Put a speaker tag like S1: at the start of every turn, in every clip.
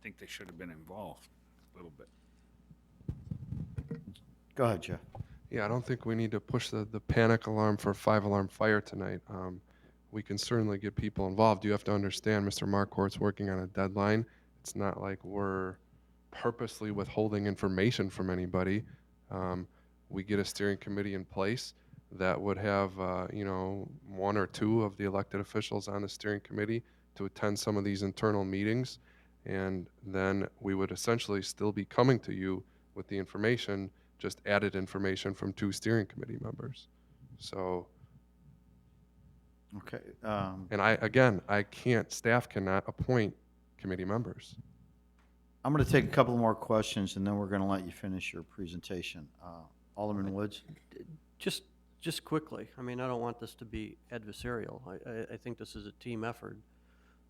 S1: think they should have been involved a little bit.
S2: Go ahead, Jeff.
S3: Yeah, I don't think we need to push the panic alarm for 5 alarm fire tonight. We can certainly get people involved. You have to understand, Mr. Marquardt's working on a deadline. It's not like we're purposely withholding information from anybody. Um, we get a steering committee in place that would have, one or two of the elected officials on the steering committee to attend some of these internal meetings. And then we would essentially still be coming to you with the information, just added information from two steering committee members. So,
S2: Okay.
S3: and I can't, staff cannot appoint committee members.
S2: I'm going to take a couple more questions, and then we're going to let you finish your presentation. Alderman Woods?
S4: Just, just quickly, I mean, I don't want this to be adversarial. I think this is a team effort.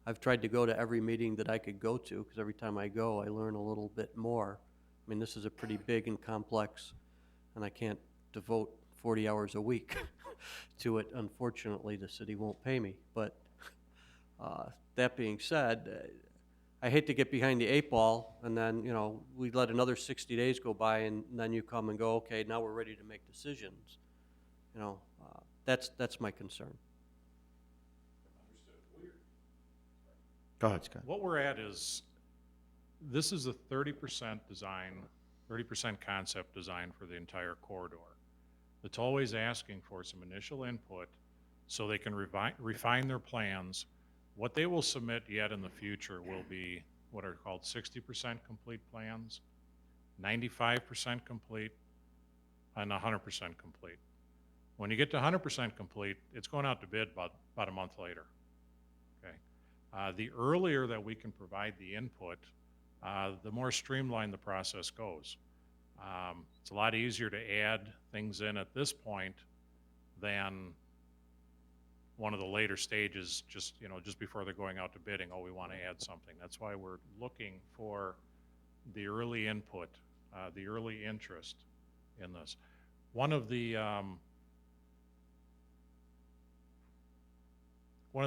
S4: I've tried to go to every meeting that I could go to, because every time I go, I learn a little bit more. I mean, this is a pretty big and complex, and I can't devote 40 hours a week to it. Unfortunately, the city won't pay me. But that being said, I hate to get behind the eight ball, and then, we let another 60 days go by, and then you come and go, okay, now we're ready to make decisions. That's my concern.
S2: Go ahead, Scott.
S5: What we're at is, this is a 30% design, 30% concept design for the entire corridor. The tollway's asking for some initial input so they can refine their plans. What they will submit yet in the future will be what are called 60% complete plans, 95% complete, and 100% complete. When you get to 100% complete, it's going out to bid about a month later. Okay. The earlier that we can provide the input, the more streamlined the process goes. It's a lot easier to add things in at this point than one of the later stages, just before they're going out to bidding. Oh, we want to add something. That's why we're looking for the early input, the early interest in this. One of the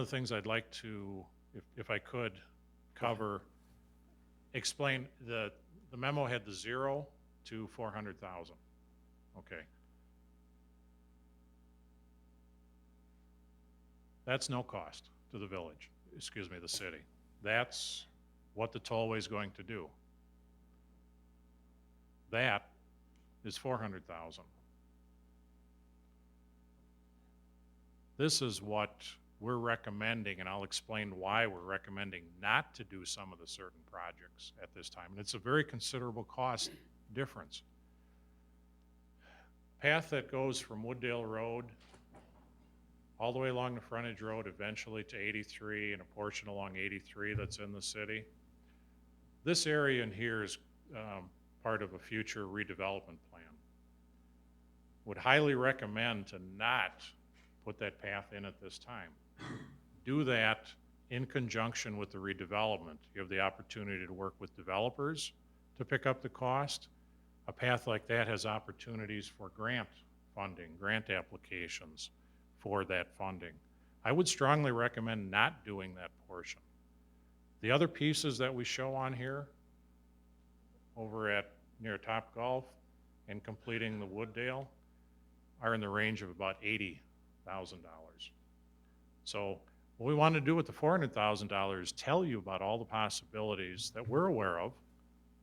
S5: things I'd like to, if I could, cover, explain, the memo had the 0 to 400,000. Okay. That's no cost to the village, the city. That's what the tollway is going to do. That is 400,000. This is what we're recommending, and I'll explain why we're recommending not to do some of the certain projects at this time. And it's a very considerable cost difference. Path that goes from Wooddale Road all the way along the frontage road, eventually to 83, and a portion along 83 that's in the city. This area in here is part of a future redevelopment plan. Would highly recommend to not put that path in at this time. Do that in conjunction with the redevelopment. You have the opportunity to work with developers to pick up the cost. A path like that has opportunities for grant funding, grant applications for that funding. I would strongly recommend not doing that portion. The other pieces that we show on here, over at near Topgolf and completing the Wooddale, are in the range of about $80,000. So what we want to do with the $400,000 is tell you about all the possibilities that we're aware of,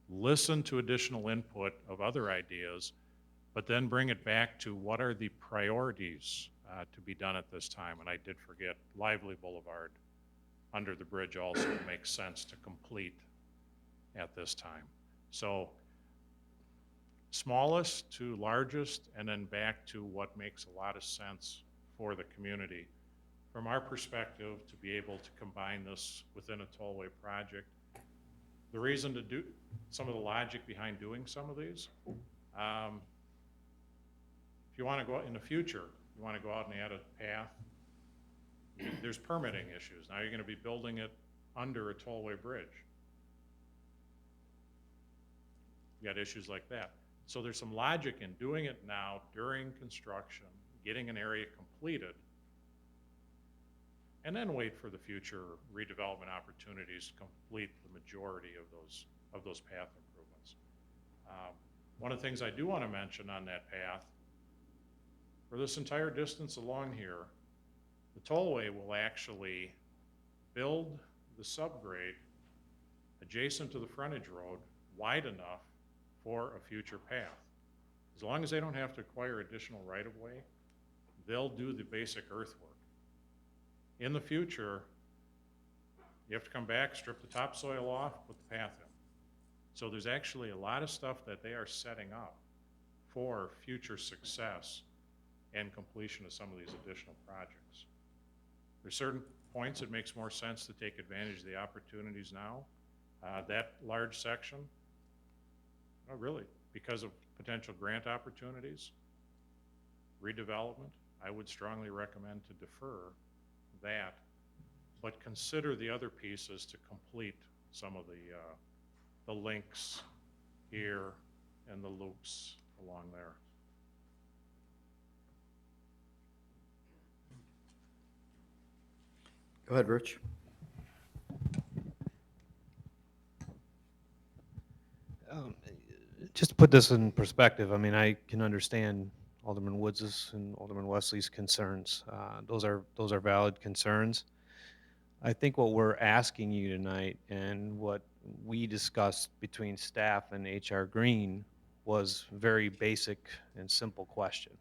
S5: listen to additional input of other ideas, but then bring it back to what are the priorities to be done at this time. And I did forget Lively Boulevard under the bridge also makes sense to complete at this time. So smallest to largest, and then back to what makes a lot of sense for the community. From our perspective, to be able to combine this within a tollway project, the reason to do some of the logic behind doing some of these, if you want to go out in the future, you want to go out and add a path, there's permitting issues. Now you're going to be building it under a tollway bridge. You got issues like that. So there's some logic in doing it now during construction, getting an area completed, and then wait for the future redevelopment opportunities to complete the majority of those path improvements. One of the things I do want to mention on that path, for this entire distance along here, the tollway will actually build the subgrade adjacent to the frontage road wide enough for a future path. As long as they don't have to acquire additional right-of-way, they'll do the basic earthwork. In the future, you have to come back, strip the topsoil off, put the path in. So there's actually a lot of stuff that they are setting up for future success and completion of some of these additional projects. There's certain points it makes more sense to take advantage of the opportunities now. That large section, not really, because of potential grant opportunities, redevelopment, I would strongly recommend to defer that, but consider the other pieces to complete some of the links here and the loops along there.
S2: Go ahead, Rich.
S6: Just to put this in perspective, I mean, I can understand Alderman Woods' and Alderman Wesley's concerns. Those are valid concerns. I think what we're asking you tonight and what we discussed between staff and HR Green was a very basic and simple question.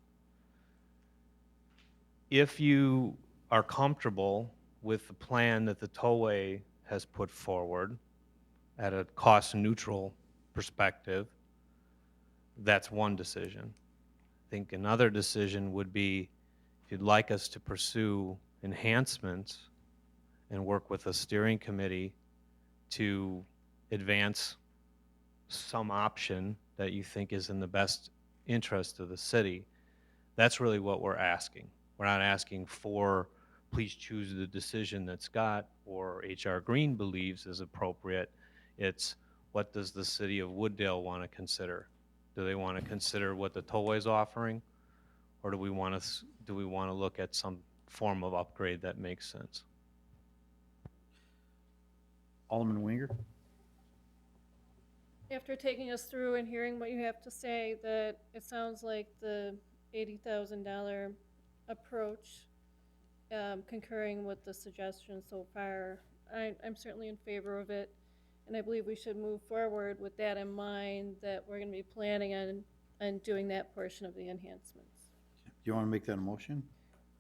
S6: If you are comfortable with the plan that the tollway has put forward at a cost-neutral perspective, that's one decision. I think another decision would be if you'd like us to pursue enhancements and work with a steering committee to advance some option that you think is in the best interest of the city. That's really what we're asking. We're not asking for please choose the decision that Scott or HR Green believes is appropriate. It's what does the city of Wooddale want to consider? Do they want to consider what the tollway is offering, or do we want to look at some form of upgrade that makes sense?
S2: Alderman Winger?
S7: After taking us through and hearing what you have to say, that it sounds like the $80,000 approach, concurring with the suggestions so far, I'm certainly in favor of it. And I believe we should move forward with that in mind, that we're going to be planning on doing that portion of the enhancements.
S2: Do you want to make that a motion?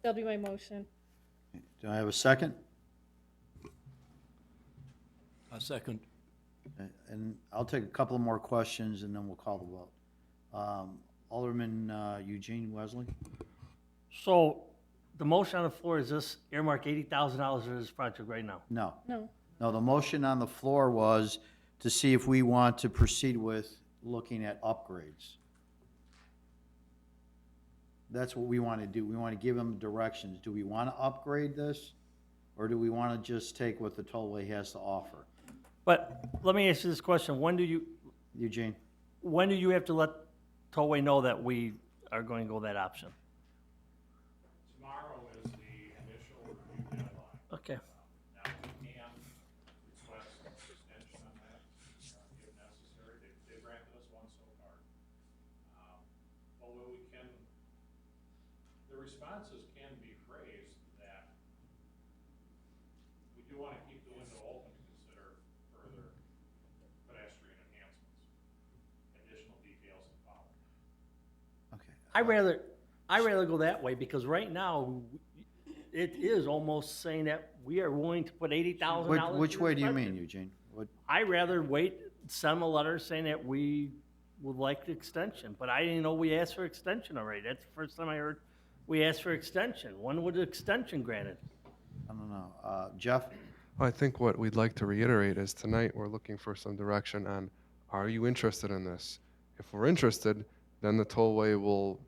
S7: That'll be my motion.
S2: Do I have a second?
S4: A second.
S2: And I'll take a couple more questions and then we'll call the vote. Alderman Eugene Wesley?
S8: So the motion on the floor is this earmark $80,000 for this project right now?
S2: No.
S7: No.
S2: No, the motion on the floor was to see if we want to proceed with looking at upgrades. That's what we want to do. We want to give them directions. Do we want to upgrade this? Or do we want to just take what the tollway has to offer?
S8: But let me ask you this question. When do
S2: Eugene?
S8: you have to let Tollway know that we are going to go that option?
S5: Tomorrow is the initial review deadline.
S8: Okay.
S5: Now, we can request an extension on that if necessary. They've granted us one so far. But what we can, the responses can be phrased that we do want to keep the window open to consider further pedestrian enhancements. Additional details to follow.
S2: Okay.
S8: I rather go that way because right now it is almost saying that we are willing to put $80,000.
S2: Which
S8: in
S2: way
S8: this
S2: do you
S8: budget.
S2: mean, Eugene? What,
S8: I rather wait, send them a letter saying that we would like the extension, but I didn't know we asked for extension already. That's the first time I heard we asked for extension. When was the extension granted?
S2: I don't know. Jeff?
S3: I think what we'd like to reiterate is tonight we're looking for some direction on, are you interested in this? If we're interested, then the tollway will,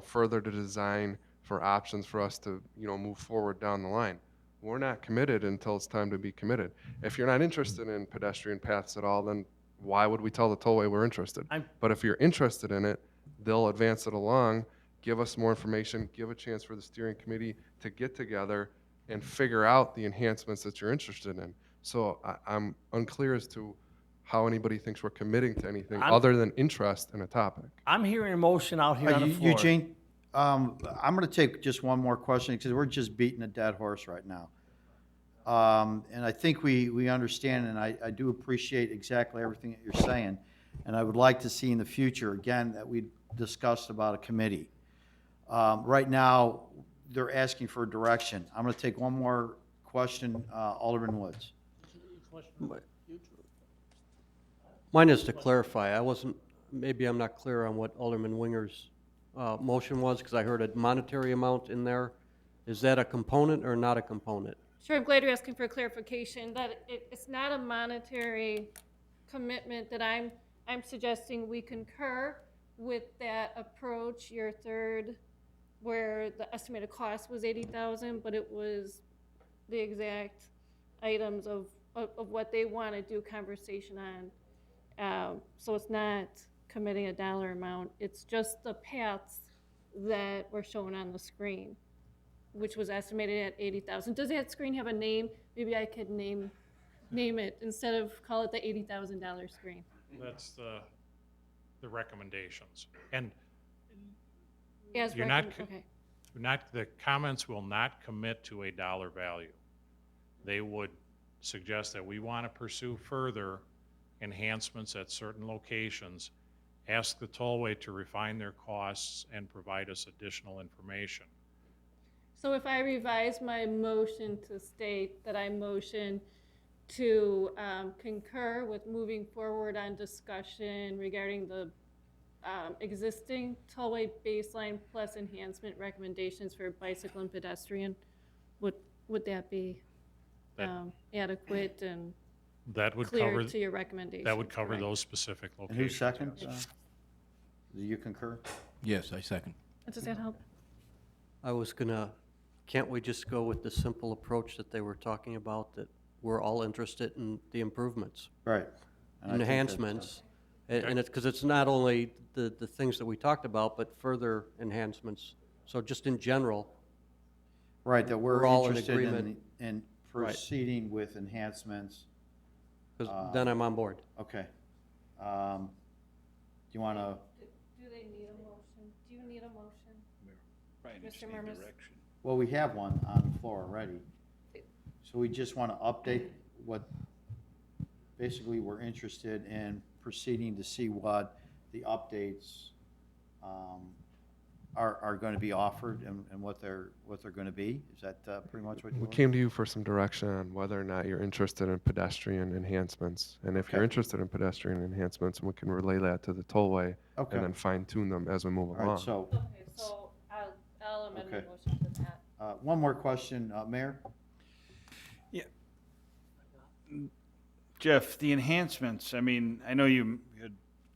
S3: further the design for options for us to, move forward down the line. We're not committed until it's time to be committed. If you're not interested in pedestrian paths at all, then why would we tell the tollway we're interested? But if you're interested in it, they'll advance it along, give us more information, give a chance for the steering committee to get together, and figure out the enhancements that you're interested in. So I'm unclear as to how anybody thinks we're committing to anything
S8: I'm-
S3: other than interest in a topic.
S8: I'm hearing a motion out here on the floor.
S2: Eugene, I'm gonna take just one more question, because we're just beating a dead horse right now. And I think we understand, and I do appreciate exactly everything that you're saying. And I would like to see in the future, again, that we discussed about a committee. Right now, they're asking for direction. I'm gonna take one more question, Alderman Woods.
S4: Mine is to clarify. Maybe I'm not clear on what Alderman Winger's motion was, because I heard a monetary amount in there. Is that a component or not a component?
S7: Sure, I'm glad you're asking for clarification, that it's not a monetary commitment, that I'm suggesting we concur with that approach, your third, where the estimated cost was 80,000, but it was the exact items of what they want to do conversation on. So it's not committing a dollar amount, it's just the paths that were shown on the screen, which was estimated at 80,000. Does that screen have a name? Maybe I could name it instead of call it the $80,000 screen.
S5: That's the recommendations. And
S7: As
S5: You're not
S7: recommend- okay.
S5: the comments will not commit to a dollar value. They would suggest that we want to pursue further enhancements at certain locations, ask the tollway to refine their costs and provide us additional information.
S7: So if I revise my motion to state that I motion to concur with moving forward on discussion regarding the existing tollway baseline plus enhancement recommendations for bicycle and pedestrian, would that be
S5: That-
S7: adequate and
S5: That would
S7: clear
S5: cover,
S7: to your recommendation?
S5: that would cover
S7: Correct.
S5: those specific
S2: And
S5: locations.
S2: who seconds?
S5: yes.
S2: Do you concur?
S9: Yes, I second.
S7: Does that help?
S4: I was gonna, can't we just go with the simple approach that they were talking about, that we're all interested in the improvements,
S2: Right. And I think that's,
S4: enhancements? And it's, because it's not only the things that we talked about, but further enhancements. So just in general,
S2: Right, that we're
S4: we're all in
S2: interested
S4: agreement.
S2: in
S4: Right.
S2: proceeding with enhancements.
S4: because then I'm on board.
S2: Okay. Do you want to,
S7: Do they need a motion? Do you need a motion? Mr. Murmas?
S2: well, we have one on the floor already. So we just want to update what, basically, we're interested in proceeding to see what the updates are going to be offered and what they're going to be. Is that pretty much what you
S3: We
S2: want?
S3: came to you for some direction on whether or not you're interested in pedestrian enhancements. And if you're
S2: Okay.
S3: interested in pedestrian enhancements, we can relay that to the tollway
S2: Okay.
S3: and then fine tune them as we move
S2: All right,
S3: along.
S7: Okay,
S2: so
S7: so I'll amend my
S2: Okay.
S7: motion to that.
S2: one more question, Mayor?
S1: Jeff, the enhancements, I mean, I know you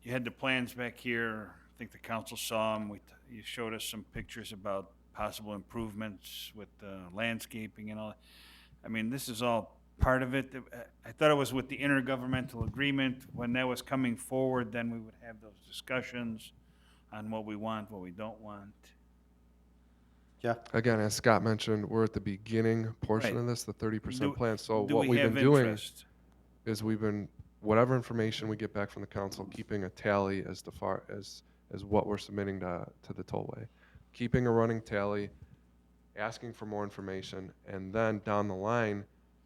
S1: had the plans back here. I think the council saw them. You showed us some pictures about possible improvements with landscaping and all. I mean, this is all part of it. I thought it was with the intergovernmental agreement. When that was coming forward, then we would have those discussions on what we want, what we don't want.
S2: Jeff?
S3: Again, as Scott mentioned, we're at the beginning portion
S1: Right.
S3: of this, the 30%
S1: Do-
S3: plan. So
S1: Do
S3: what
S1: we
S3: we've
S1: have
S3: been doing
S1: interest?
S3: is whatever information we get back from the council, keeping a tally as far as what we're submitting to the tollway. Keeping a running tally, asking for more information, and then down the line,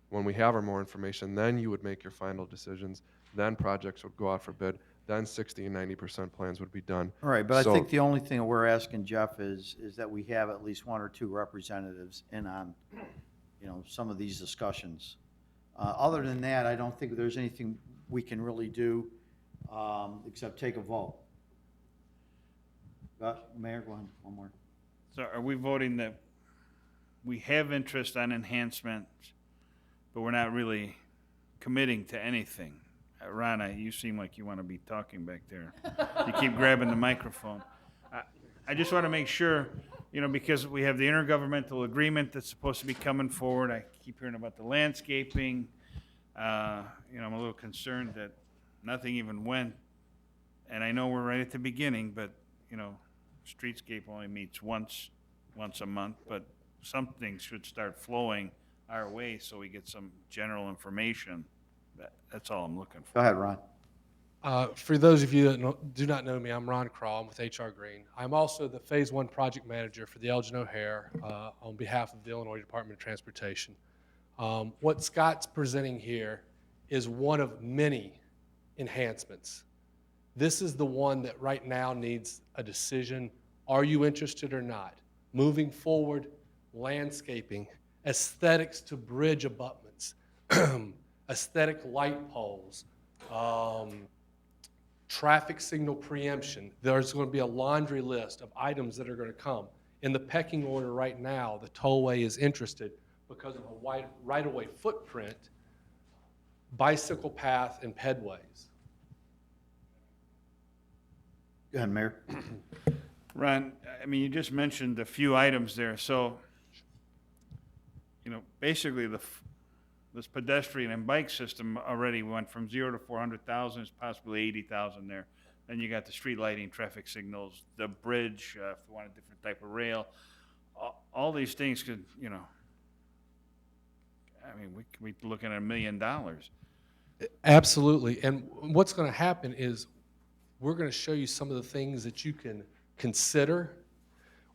S3: when we have our more information, then you would make your final decisions. Then projects would go out for bid. Then 60 and 90% plans would be done.
S2: All right, but I
S3: So-
S2: think the only thing that we're asking, Jeff, is that we have at least one or two representatives in on, some of these discussions. Other than that, I don't think there's anything we can really do, except take a vote. Mayor, go ahead, one more.
S1: So are we voting that we have interest on enhancement, but we're not really committing to anything? Rana, you seem like you want to be talking back there. You keep grabbing the microphone. I just want to make sure, because we have the intergovernmental agreement that's supposed to be coming forward. I keep hearing about the landscaping. I'm a little concerned that nothing even went. And I know we're right at the beginning, but, Streetscape only meets once a month, but something should start flowing our way so we get some general information. That's all I'm looking
S2: Go
S1: for.
S2: ahead, Ron.
S3: For those of you that do not know me, I'm Ron Crawl. I'm with HR Green. I'm also the Phase 1 project manager for the Elgin O'Hare on behalf of the Illinois Department of Transportation. What Scott's presenting here is one of many enhancements. This is the one that right now needs a decision. Are you interested or not? Moving forward, landscaping, aesthetics to bridge abutments, aesthetic light poles, traffic signal preemption. There's going to be a laundry list of items that are going to come. In the pecking order right now, the tollway is interested because of a wide right-of-way footprint, bicycle path, and pedways.
S2: Go ahead, Mayor.
S1: Ron, I mean, you just mentioned a few items there, so, basically this pedestrian and bike system already went from 0 to 400,000, it's possibly 80,000 there. Then you got the street lighting, traffic signals, the bridge, if you want a different type of rail. All these things could, we could be looking at $1 million.
S3: Absolutely. And what's going to happen is we're going to show you some of the things that you can consider.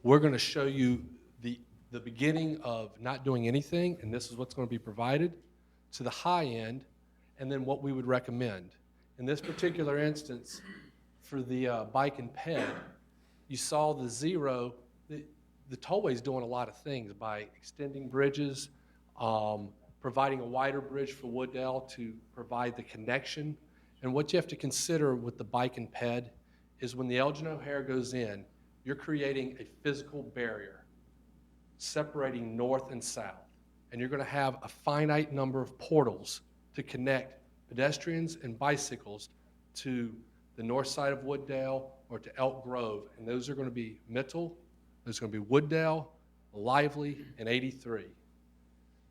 S3: We're going to show you the beginning of not doing anything, and this is what's going to be provided, to the high end, and then what we would recommend. In this particular instance, for the bike and ped, you saw the zero. The tollway's doing a lot of things by extending bridges, providing a wider bridge for Wooddale to provide the connection. And what you have to consider with the bike and ped is when the Elgin O'Hare goes in, you're creating a physical barrier separating north and south. And you're going to have a finite number of portals to connect pedestrians and bicycles to the north side of Wooddale or to Elk Grove. And those are going to be Mitchell, there's going to be Wooddale, Lively, and 83.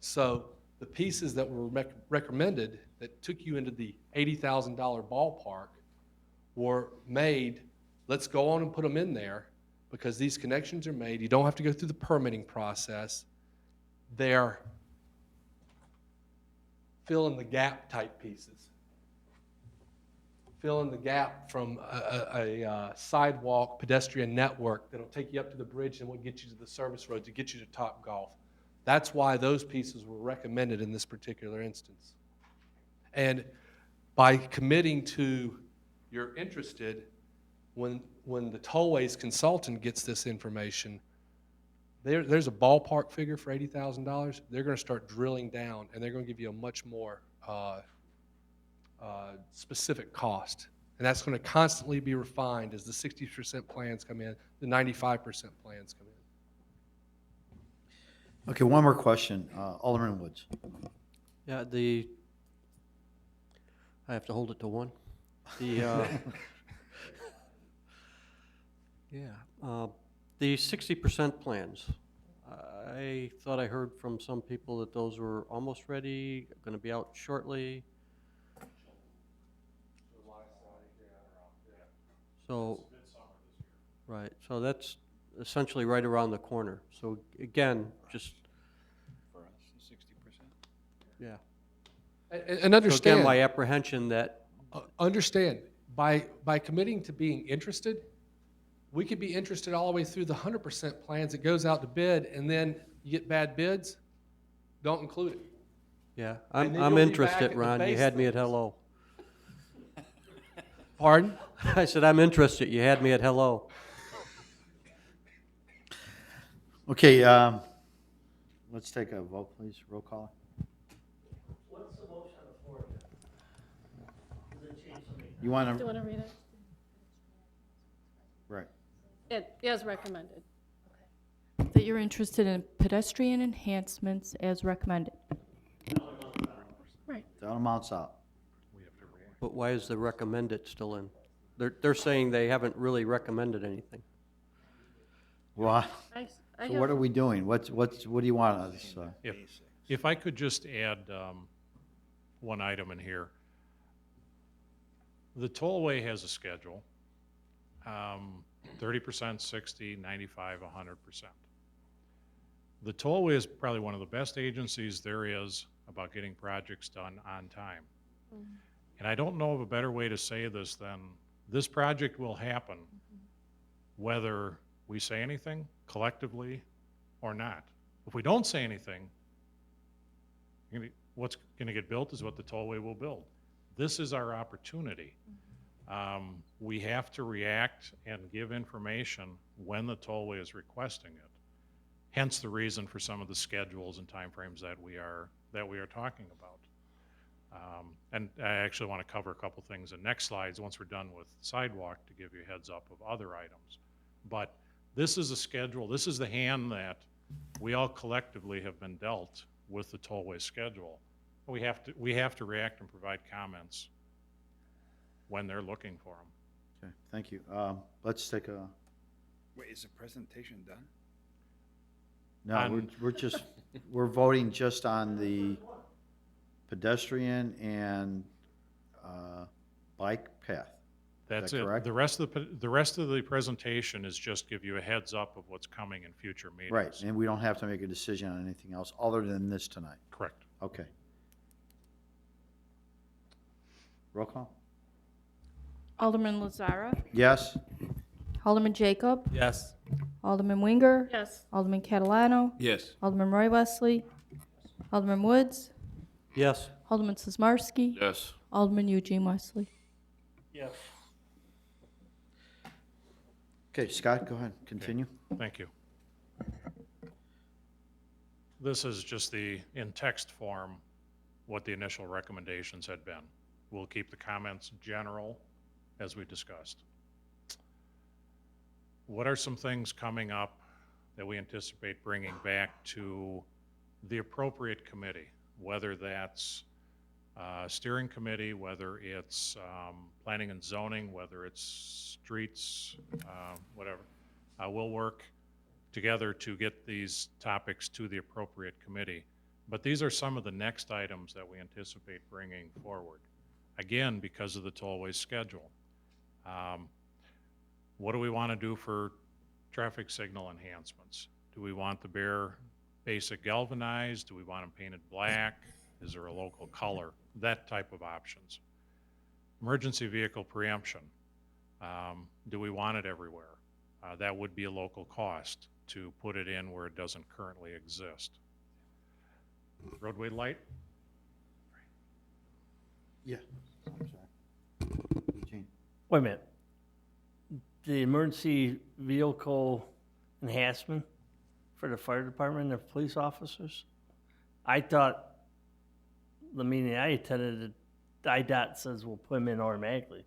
S3: So the pieces that were recommended that took you into the $80,000 ballpark were made, let's go on and put them in there because these connections are made. You don't have to go through the permitting process. They're fill in the gap type pieces. Fill in the gap from a sidewalk pedestrian network that'll take you up to the bridge and will get you to the service road to get you to Top Golf. That's why those pieces were recommended in this particular instance. And by committing to you're interested, when the tollways consultant gets this information, there's a ballpark figure for $80,000. They're going to start drilling down, and they're going to give you a much more specific cost. And that's going to constantly be refined as the 60% plans come in, the 95% plans come in.
S2: Okay, one more question. Alderman Woods.
S4: Yeah, I have to hold it to one. The 60% plans. I thought I heard from some people that those were almost ready, going to be out shortly. So, right, so that's essentially right around the corner. So again, just,
S1: For us, 60%.
S4: yeah.
S3: And understand.
S4: So again, my apprehension that,
S3: Understand, by committing to being interested, we could be interested all the way through the 100% plans. It goes out to bid, and then you get bad bids, don't include it.
S4: yeah,
S3: And then
S4: I'm
S3: you'll be back
S4: interested,
S3: at the
S4: Ron. You
S3: base
S4: had me at
S3: things.
S4: hello.
S3: Pardon?
S4: I said, I'm interested. You had me at hello.
S2: Okay, let's take a vote, please. Roll call.
S8: What's the motion on the floor? Does it change something?
S2: You want
S7: Do you
S2: to,
S7: want to read it?
S2: right.
S7: As recommended.
S9: That you're interested in pedestrian enhancements as recommended.
S7: Right.
S2: That amounts out.
S4: But why is the recommended still in? They're saying they haven't really recommended anything.
S2: Well,
S7: I
S2: so what are
S7: have,
S2: we doing? What do you want us?
S5: If I could just add one item in here. The tollway has a schedule, 30%, 60, 95, 100%. The tollway is probably one of the best agencies there is about getting projects done on time. And I don't know of a better way to say this than this project will happen whether we say anything collectively or not. If we don't say anything, what's going to get built is what the tollway will build. This is our opportunity. We have to react and give information when the tollway is requesting it. Hence the reason for some of the schedules and timeframes that we are talking about. And I actually want to cover a couple things in next slides once we're done with sidewalk to give you a heads up of other items. But this is a schedule, this is the hand that we all collectively have been dealt with the tollway schedule. We have to react and provide comments when they're looking for them.
S2: Okay, thank you. Let's take a,
S1: Wait, is the presentation done?
S2: no, we're voting just on the pedestrian and bike path.
S5: That's
S2: that
S5: it.
S2: correct?
S5: The rest of the presentation is just give you a heads up of what's coming in future meetings.
S2: Right, and we don't have to make a decision on anything else other than this tonight.
S5: Correct.
S2: Okay. Roll call?
S9: Alderman Lazara,
S2: Yes?
S9: Alderman Jacob,
S6: Yes.
S9: Alderman Winger,
S7: Yes.
S9: Alderman Catalano,
S6: Yes.
S9: Alderman Roy Wesley, Alderman Woods,
S4: Yes.
S9: Alderman Sismarski,
S6: Yes.
S9: Alderman Eugene Wesley.
S8: Yes.
S2: Okay, Scott, go ahead, continue.
S5: Thank you. This is just in text form, what the initial recommendations had been. We'll keep the comments general as we discussed. What are some things coming up that we anticipate bringing back to the appropriate committee, whether that's steering committee, whether it's planning and zoning, whether it's streets, whatever. We'll work together to get these topics to the appropriate committee. But these are some of the next items that we anticipate bringing forward. Again, because of the tollway schedule. What do we want to do for traffic signal enhancements? Do we want the bare basic galvanized? Do we want them painted black? Is there a local color? That type of options. Emergency vehicle preemption. Do we want it everywhere? That would be a local cost to put it in where it doesn't currently exist. Roadway light,
S2: Yeah. I'm sorry. Eugene.
S8: Wait a minute. The emergency vehicle enhancement for the fire department and police officers? I thought the meeting I attended, IDOT says we'll put them in automatically.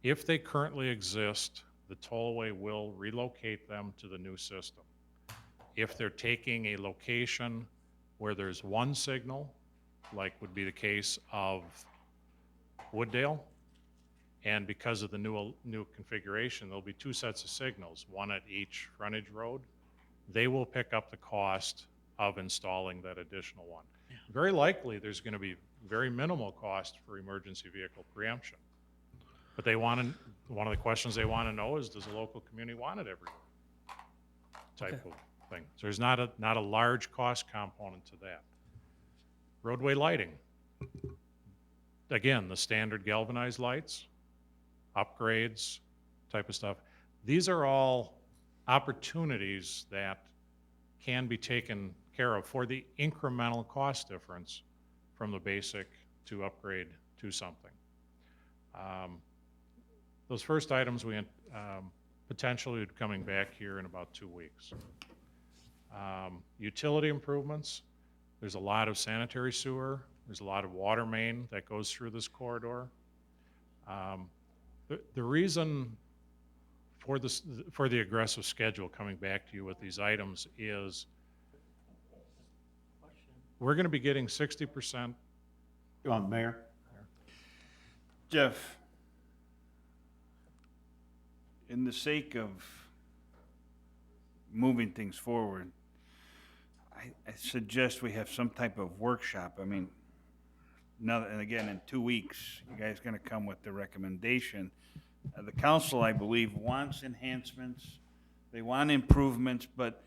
S5: if they currently exist, the tollway will relocate them to the new system. If they're taking a location where there's one signal, like would be the case of Wooddale, and because of the new configuration, there'll be two sets of signals, one at each frontage road. They will pick up the cost of installing that additional one. Very likely, there's going to be very minimal cost for emergency vehicle preemption. But one of the questions they want to know is, does the local community want it everywhere? Type of thing. So there's not a large cost component to that. Roadway lighting. Again, the standard galvanized lights, upgrades, type of stuff. These are all opportunities that can be taken care of for the incremental cost difference from the basic to upgrade to something. Those first items we potentially would coming back here in about 2 weeks. Utility improvements. There's a lot of sanitary sewer. There's a lot of water main that goes through this corridor. The reason for the aggressive schedule coming back to you with these items is we're going to be getting 60%.
S2: Go on, Mayor.
S1: Jeff, in the sake of moving things forward, I suggest we have some type of workshop. I mean, now, and again, in 2 weeks, you guys are gonna come with the recommendation. The council, I believe, wants enhancements, they want improvements, but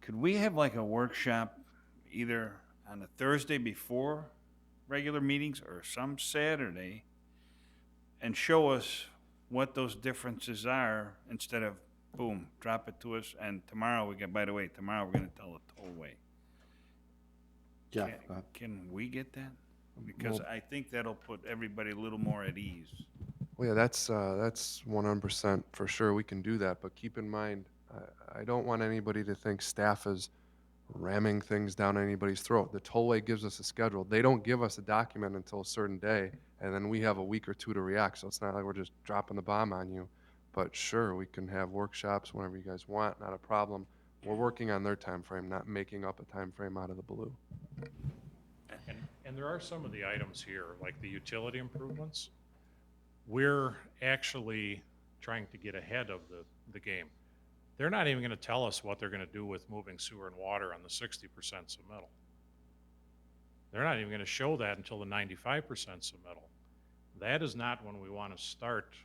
S1: could we have like a workshop either on a Thursday before regular meetings or some Saturday and show us what those differences are instead of, boom, drop it to us, and tomorrow we get, by the way, tomorrow we're gonna tell the tollway.
S2: Jeff,
S1: Can-
S2: go ahead.
S1: Can we get that? Because
S3: Well-
S1: I think that'll put everybody a little more at ease.
S3: Well, yeah, that's 100% for sure. We can do that, but keep in mind, I don't want anybody to think staff is ramming things down anybody's throat. The tollway gives us a schedule. They don't give us a document until a certain day, and then we have a week or two to react. So it's not like we're just dropping the bomb on you. But sure, we can have workshops whenever you guys want. Not a problem. We're working on their time frame, not making up a time frame out of the blue.
S5: And there are some of the items here, like the utility improvements. We're actually trying to get ahead of the game. They're not even gonna tell us what they're gonna do with moving sewer and water on the 60% submittal. They're not even gonna show that until the 95% submittal. That is not when we wanna start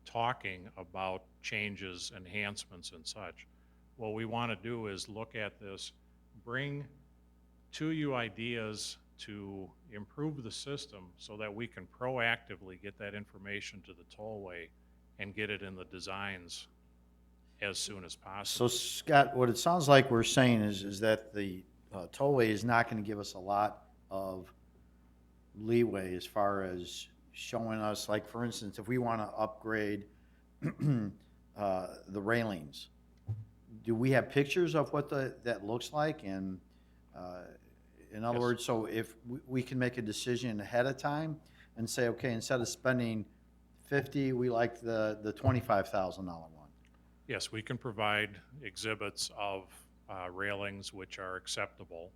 S5: talking about changes, enhancements and such. What we wanna do is look at this, bring to you ideas to improve the system so that we can proactively get that information to the tollway and get it in the designs as soon as
S2: So
S5: possible.
S2: Scott, what it sounds like we're saying is that the tollway is not going to give us a lot of leeway as far as showing us, like, for instance, if we want to upgrade the railings, do we have pictures of what that looks like? And in other
S5: Yes.
S2: words, so if we can make a decision ahead of time and say, okay, instead of spending 50, we like the $25,000 one.
S5: Yes, we can provide exhibits of railings which are acceptable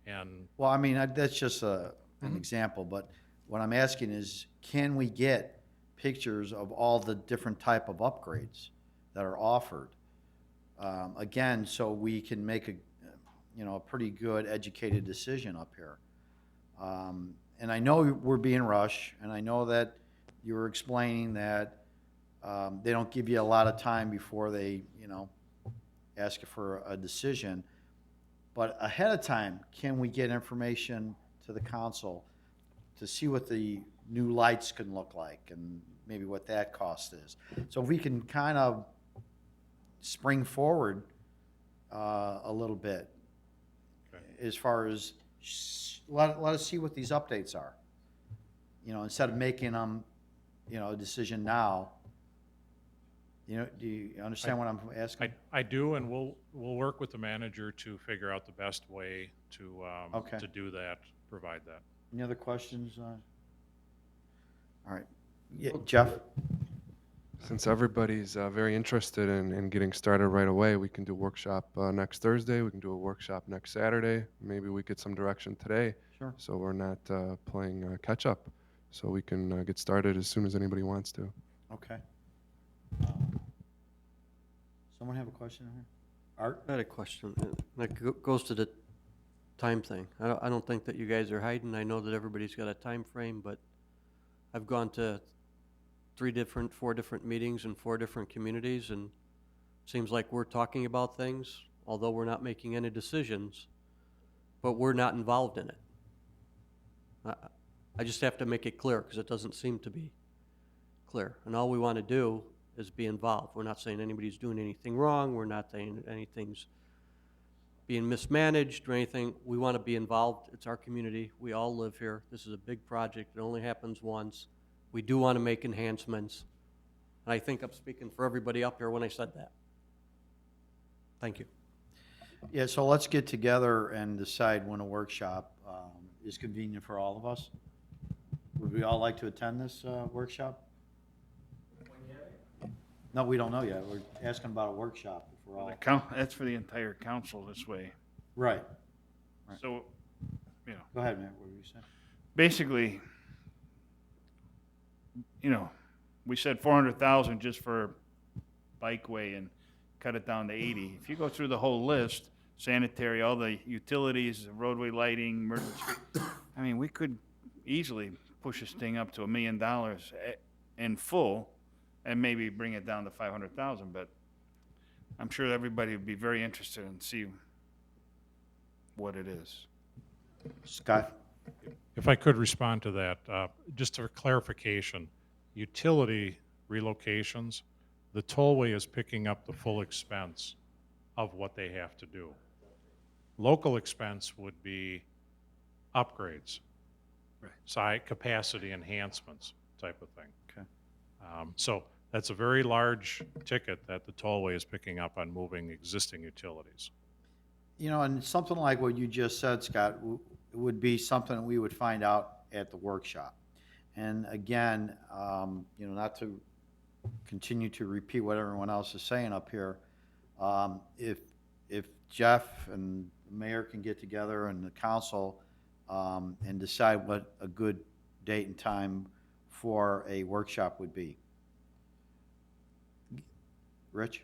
S5: and
S2: Well, I mean, that's just an example, but what I'm asking is, can we get pictures of all the different type of upgrades that are offered? Again, so we can make a pretty good educated decision up here. And I know we're being rushed, and I know that you were explaining that they don't give you a lot of time before they, ask you for a decision. But ahead of time, can we get information to the council to see what the new lights can look like and maybe what that cost is? So if we can kind of spring forward a little bit
S5: Okay.
S2: as far as let us see what these updates are. Instead of making them, a decision now. Do you understand what I'm asking?
S5: I do, and we'll work with the manager to figure out the best way
S2: Okay.
S5: to do that, provide that.
S2: Any other questions? All right. Yeah, Jeff?
S3: Since everybody's very interested in getting started right away, we can do a workshop next Thursday. We can do a workshop next Saturday. Maybe we get some direction today.
S2: Sure.
S3: So we're not playing catch up. So we can get started as soon as anybody wants to.
S2: Okay. Someone have a question here? Art?
S4: I had a question. That goes to the time thing. I don't think that you guys are hiding. I know that everybody's got a time frame, but I've gone to 4 different meetings in 4 different communities, and it seems like we're talking about things, although we're not making any decisions, but we're not involved in it. I just have to make it clear, because it doesn't seem to be clear. And all we want to do is be involved. We're not saying anybody's doing anything wrong. We're not saying anything's being mismanaged or anything. We want to be involved. It's our community. We all live here. This is a big project. It only happens once. We do want to make enhancements. And I think I'm speaking for everybody up here when I said that. Thank you.
S2: Yeah, so let's get together and decide when a workshop is convenient for all of us. Would we all like to attend this workshop? No, we don't know yet. We're asking about a workshop if we're all,
S1: That's for the entire council this way.
S2: right. Right.
S1: So,
S2: Go ahead, Matt, what were you saying?
S1: basically, we said 400,000 just for bikeway and cut it down to 80. If you go through the whole list, sanitary, all the utilities, roadway lighting, emergency, I mean, we could easily push this thing up to $1 million in full and maybe bring it down to 500,000, but I'm sure everybody would be very interested in see what it is.
S2: Scott?
S5: If I could respond to that, just for clarification, utility relocations, the tollway is picking up the full expense of what they have to do. Local expense would be upgrades, site capacity enhancements type of thing.
S2: Okay.
S5: So that's a very large ticket that the tollway is picking up on moving existing utilities.
S2: You know, and something like what you just said, Scott, would be something we would find out at the workshop. And again, you know, not to continue to repeat what everyone else is saying up here, if Jeff and the mayor can get together and the council and decide what a good date and time for a workshop would be. Rich?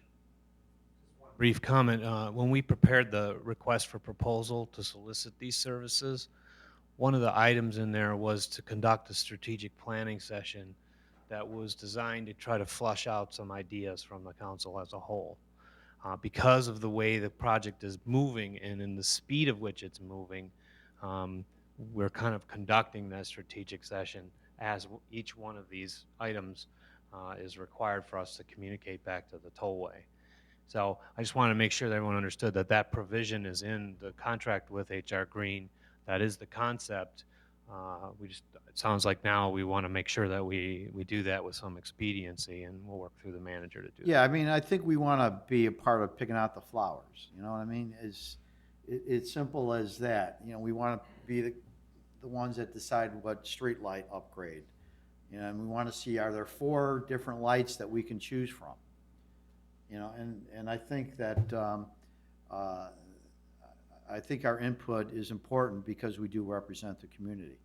S6: Brief comment. When we prepared the request for proposal to solicit these services, one of the items in there was to conduct a strategic planning session that was designed to try to flush out some ideas from the council as a whole. Because of the way the project is moving and in the speed of which it's moving, we're kind of conducting that strategic session as each one of these items is required for us to communicate back to the tollway. So I just want to make sure that everyone understood that that provision is in the contract with HR Green. That is the concept. It sounds like now we want to make sure that we do that with some expediency, and we'll work through the manager to do that.
S2: Yeah, I mean, I think we want to be a part of picking out the flowers, you know what I mean? It's simple as that. You know, we want to be the ones that decide what street light upgrade. You know, and we want to see, are there 4 different lights that we can choose from? You know, and I think that, I think our input is important because we do represent the community.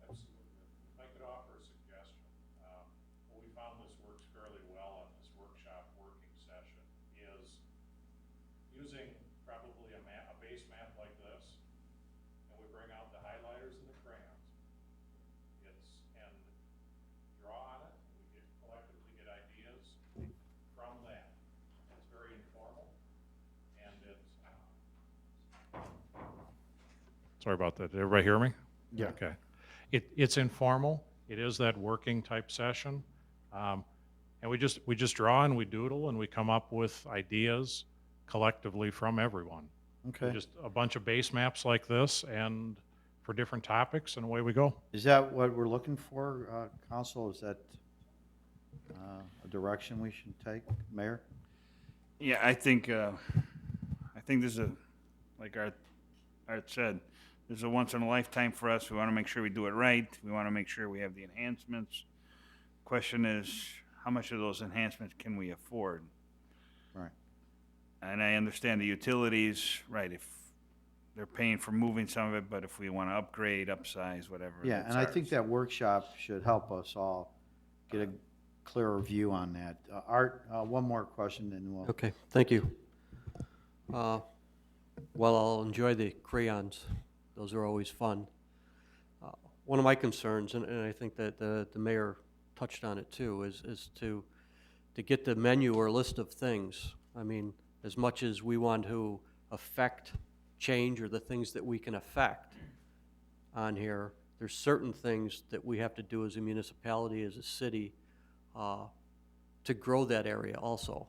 S5: Absolutely. If I could offer a suggestion, what we found this works fairly well on this workshop working session is using probably a base map like this, and we bring out the highlighters and the crayons. And draw on it, and we collectively get ideas from that. It's very informal, and it's, sorry about that. Did everybody hear me?
S2: Yeah.
S5: Okay. It's informal. It is that working type session. And we just draw and we doodle and we come up with ideas collectively from everyone.
S2: Okay.
S5: Just a bunch of base maps like this and for different topics, and away we go.
S2: Is that what we're looking for, council? Is that a direction we should take, Mayor?
S1: Yeah, I think this is like Art said, this is a once in a lifetime for us. We want to make sure we do it right. We want to make sure we have the enhancements. Question is, how much of those enhancements can we afford?
S2: Right.
S1: And I understand the utilities, right, if they're paying for moving some of it, but if we want to upgrade, upsize, whatever.
S2: Yeah,
S1: that's
S2: and I think
S1: ours.
S2: that workshop should help us all get a clearer view on that. Art, one more question, and we'll.
S4: Okay, thank you. Well, I'll enjoy the crayons. Those are always fun. One of my concerns, and I think that the mayor touched on it too, is to get the menu or list of things. I mean, as much as we want to affect change or the things that we can affect on here, there's certain things that we have to do as a municipality, as a city, to grow that area also.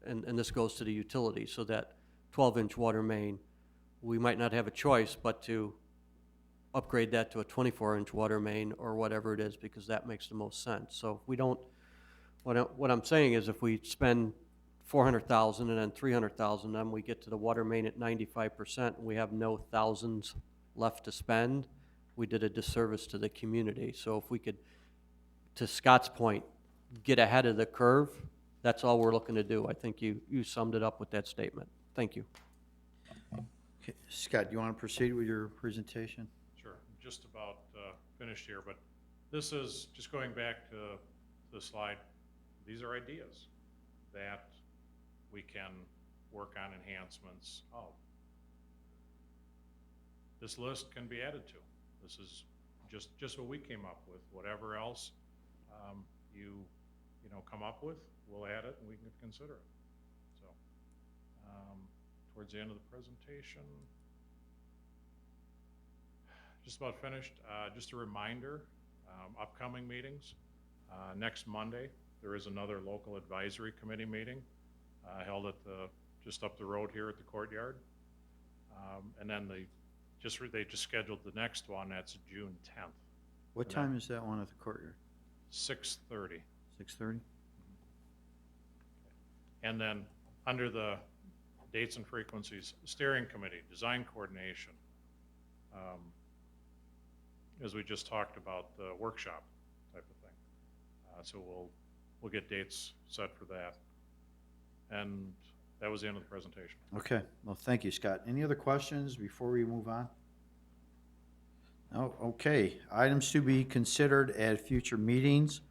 S4: And this goes to the utility, so that 12-inch water main, we might not have a choice but to upgrade that to a 24-inch water main or whatever it is, because that makes the most sense. So if we don't, what I'm saying is if we spend $400,000 and then $300,000, then we get to the water main at 95% and we have no thousands left to spend, we did a disservice to the community. So if we could, to Scott's point, get ahead of the curve, that's all we're looking to do. I think you summed it up with that statement. Thank you.
S2: Okay, Scott, you want to proceed with your presentation?
S5: Sure, just about finished here, but this is, just going back to the slide, these are ideas that we can work on enhancements of. This list can be added to. This is just what we came up with. Whatever else you come up with, we'll add it and we can consider it. So towards the end of the presentation, just about finished. Just a reminder, upcoming meetings. Next Monday, there is another local advisory committee meeting held at just up the road here at the courtyard. And then they just scheduled the next one. That's June 10th,
S2: What time is that one at the courtyard?
S5: 6:30.
S2: 6:30?
S5: And then under the dates and frequencies, steering committee, design coordination. As we just talked about, the workshop type of thing. So we'll get dates set for that. And that was the end of the presentation.
S2: Okay, well, thank you, Scott. Any other questions before we move on? No, okay. Items to be considered at future meetings.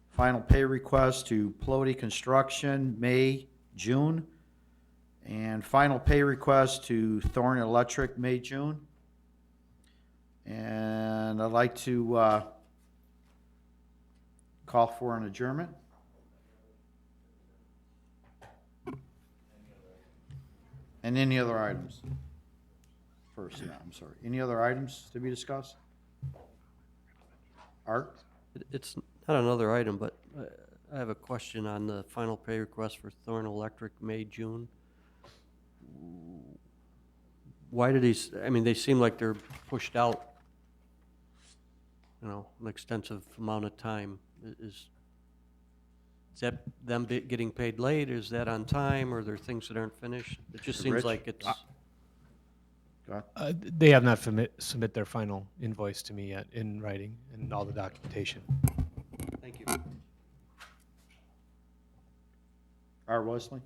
S2: Final pay request to Plody Construction, May, June. And final pay request to Thorn Electric, May, June. And I'd like to call for an adjournment. And any other items? First, yeah, I'm sorry. Any other items to be discussed? Art?
S4: It's not another item, but I have a question on the final pay request for Thorn Electric, May, June. Why did I mean, they seem like they're pushed out, an extensive amount of time. Is that them getting paid late? Is that on time? Or are there things that aren't finished? It just seems
S2: Rich?
S4: like it's,
S2: Go ahead.
S10: They have not submit their final invoice to me yet in writing and all the documentation.
S4: thank you.
S2: Art Wesley?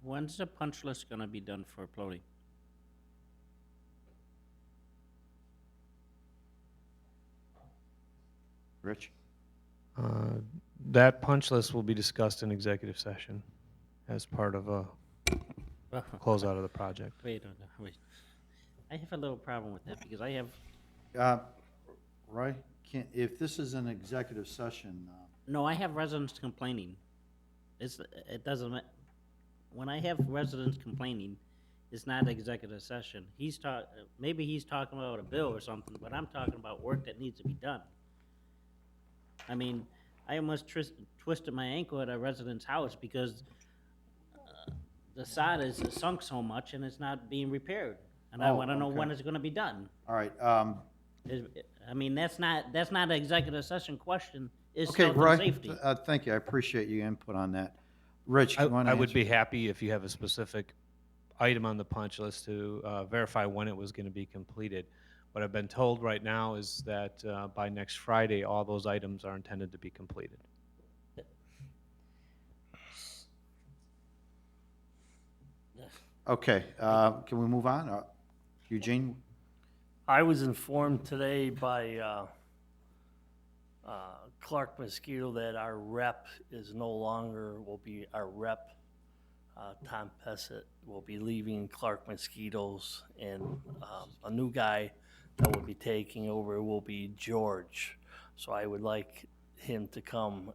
S11: When's the punch list gonna be done for Plody?
S2: Rich?
S10: That punch list will be discussed in executive session as part of a closeout of the project.
S11: Wait. I have a little problem with that because I have,
S2: Roy, if this is an executive session,
S11: no, I have residents complaining. It doesn't, when I have residents complaining, it's not executive session. Maybe he's talking about a bill or something, but I'm talking about work that needs to be done. I mean, I almost twisted my ankle at a resident's house because the sod is sunk so much and it's not being repaired. And I
S2: Oh,
S11: want to know when
S2: okay.
S11: it's going to be done.
S2: all right.
S11: I mean, that's not an executive session question. It's
S2: Okay,
S11: health and
S2: Roy,
S11: safety.
S2: thank you. I appreciate your input on that. Rich, you want to
S6: I would be happy if you have a specific item on the punch list to verify when it was going to be completed. What I've been told right now is that by next Friday, all those items are intended to be completed.
S2: Okay, can we move on? Eugene?
S8: I was informed today by Clark Mosquito that our rep is no longer, will be our rep. Tom Pessett will be leaving Clark Mosquitoes, and a new guy that will be taking over will be George. So I would like him to come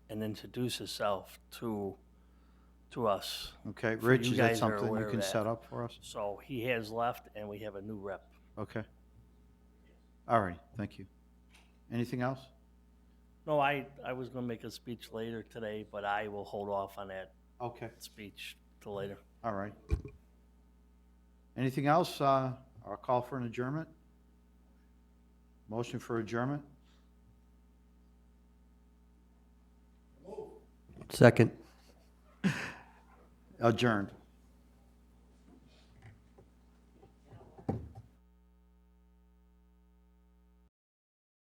S8: and introduce himself to us.
S2: Okay,
S8: So
S2: Rich,
S8: you
S2: is that
S8: guys are
S2: something
S8: aware
S2: you
S8: of
S2: can
S8: that.
S2: set up for us?
S8: So he has left, and we have a new rep.
S2: Okay. All right, thank you. Anything else?
S8: No, I was gonna make a speech later today, but I will hold off on that
S2: Okay.
S8: speech till later.
S2: All right. Anything else? I'll call for an adjournment. Motion for adjournment?
S4: Second.
S2: Adjourned.